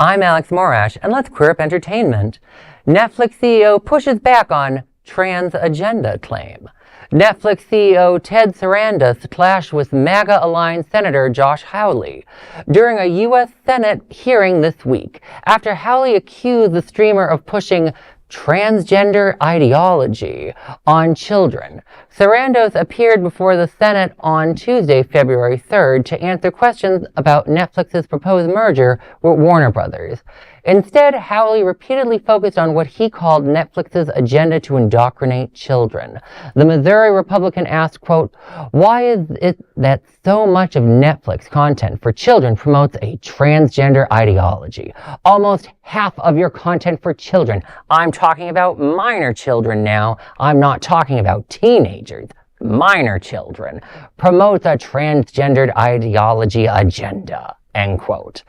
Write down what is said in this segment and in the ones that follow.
I'm Alex Morash, and let's queer up entertainment. Netflix CEO pushes back on trans agenda claim. Netflix CEO Ted Sarandos clashed with MAGA-aligned Senator Josh Hawley during a U.S. Senate hearing this week, after Hawley accused the streamer of pushing transgender ideology on children. Sarandos appeared before the Senate on Tuesday, February 3rd, to answer questions about Netflix's proposed merger with Warner Brothers. Instead, Hawley repeatedly focused on what he called Netflix's agenda to indoctrinate children. The Missouri Republican asked, quote, "Why is it that so much of Netflix content for children promotes a transgender ideology? Almost half of your content for children." I'm talking about minor children now. I'm not talking about teenagers. Minor children promotes a transgendered ideology agenda, end quote.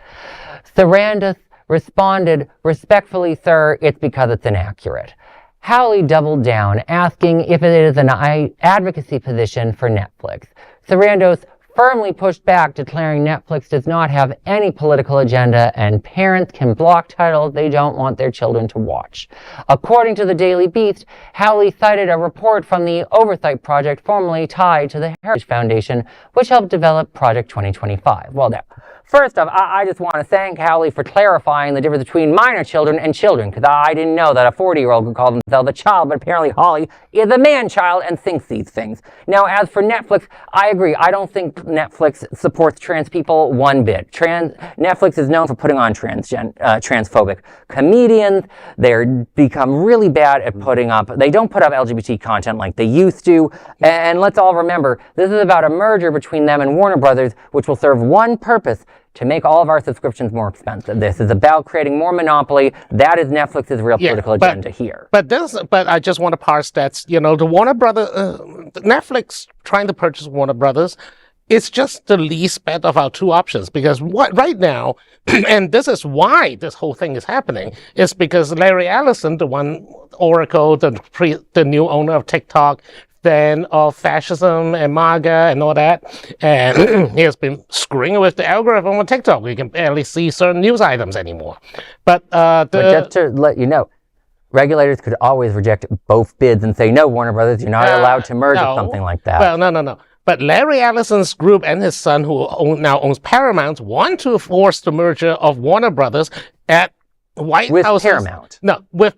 Sarandos responded, "Respectfully, sir, it's because it's inaccurate." Hawley doubled down, asking if it is an advocacy position for Netflix. Sarandos firmly pushed back, declaring Netflix does not have any political agenda and parents can block titles they don't want their children to watch. According to the Daily Beast, Hawley cited a report from the Oversight Project, formerly tied to the Heritage Foundation, which helped develop Project 2025. Well, now, first off, I just want to thank Hawley for clarifying the difference between minor children and children, because I didn't know that a 40-year-old could call themselves a child, but apparently Hawley is a man-child and thinks these things. Now, as for Netflix, I agree. I don't think Netflix supports trans people one bit. Netflix is known for putting on transphobic comedians. They're become really bad at they don't put up LGBT content like they used to. And let's all remember, this is about a merger between them and Warner Brothers, which will serve one purpose: to make all of our subscriptions more expensive. This is about creating more monopoly. That is Netflix's real political agenda here. But I just want to parse that. The Warner Brothers, Netflix trying to purchase Warner Brothers, it's just the least bad of our two options, because right now, and this is why this whole thing is happening, is because Larry Ellison, Oracle, the new owner of TikTok, fan of fascism and MAGA and all that, and he has been screwing with the algorithm on TikTok. We can barely see certain news items anymore. But just to let you know, regulators could always reject both bids and say, "No, Warner Brothers, you're not allowed to merge," or something like that. Well, no. But Larry Ellison's group and his son, who now owns Paramount, want to force the merger of Warner Brothers at White House. With Paramount. No, with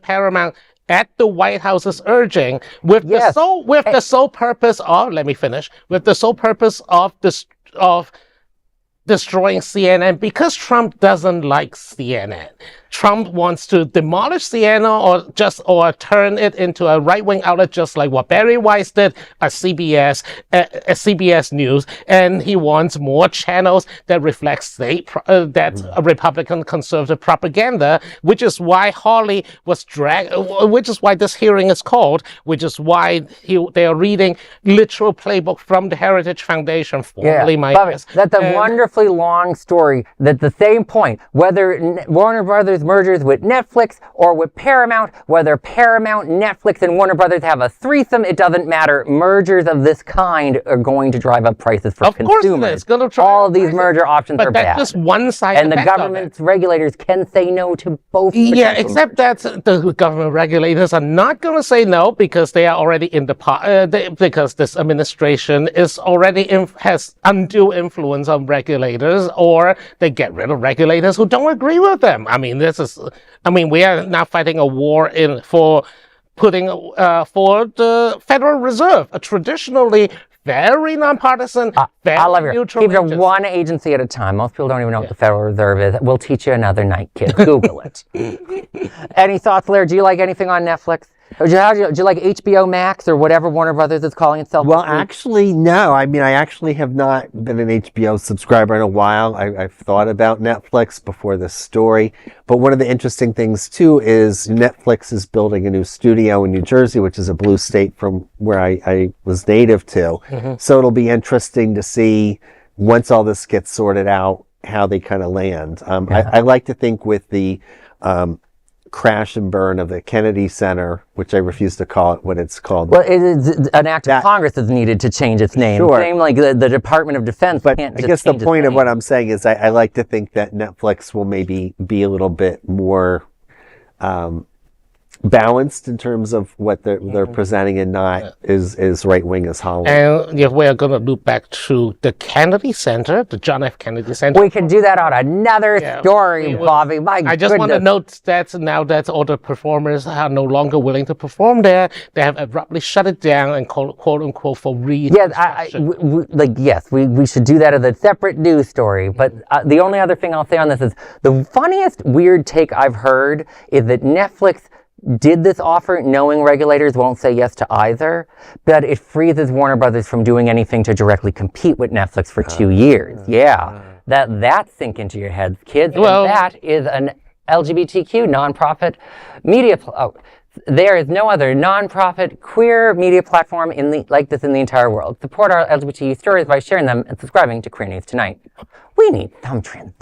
Paramount, at the White House's urging, with the sole purpose of destroying CNN, because Trump doesn't like CNN. Trump wants to demolish CNN or turn it into a right-wing outlet, just like what Barry Weiss did at CBS News, and he wants more channels that reflect Republican conservative propaganda, which is why Hawley was dragged, which is why this hearing is called, which is why they are reading literal playbook from the Heritage Foundation, formerly That's a wonderfully long story. That's the same point, whether Warner Brothers mergers with Netflix or with Paramount, whether Paramount, Netflix, and Warner Brothers have a threesome, it doesn't matter. Mergers of this kind are going to drive up prices for consumers. Of course, it's going to drive all of these merger options are bad. But that's just one side. And the government's regulators can say no to both. Yeah, except that the government regulators are not going to say no, because they are already in the because this administration is already has undue influence on regulators, or they get rid of regulators who don't agree with them. We are now fighting a war for the Federal Reserve, a traditionally very nonpartisan, very neutral. Keep it one agency at a time. Most people don't even know what the Federal Reserve is. We'll teach you another night, kid. Google it. Any thoughts, Larry? Do you like anything on Netflix? Or do you like HBO Max or whatever Warner Brothers is calling itself? Well, actually, no. I actually have not been an HBO subscriber in a while. I've thought about Netflix before this story. But one of the interesting things, too, is Netflix is building a new studio in New Jersey, which is a blue state from where I was native to. Mm-hmm. So it'll be interesting to see, once all this gets sorted out, how they kind of land. I like to think with the crash and burn of the Kennedy Center, which I refuse to call it what it's called. Well, an act of Congress is needed to change its name. Sure. Same like the Department of Defense But can't I just guess the change point its of what name. I'm saying is I like to think that Netflix will maybe be a little bit more balanced in terms of what they're presenting and not as right-wing as Hollywood. And if we're going to loop back to the Kennedy Center, the John F. Kennedy Center. We could do that on another story, Bobby. My I just want to note that now that all the performers are no longer willing to perform there, they have abruptly shut it down and quote unquote for reconstruction. Yes, we should do that as a separate news story. But the only other thing I'll say on this is the funniest weird take I've heard is that Netflix did this offer knowing regulators won't say yes to either, but it freezes Warner Brothers from doing anything to directly compete with Netflix for 2 years. That sink into your heads, kids. Well, and that is an LGBTQ nonprofit media. There is no other nonprofit queer media platform like this in the entire world. Support our LGBT stories by sharing them and subscribing to Queer News Tonight. We need some trans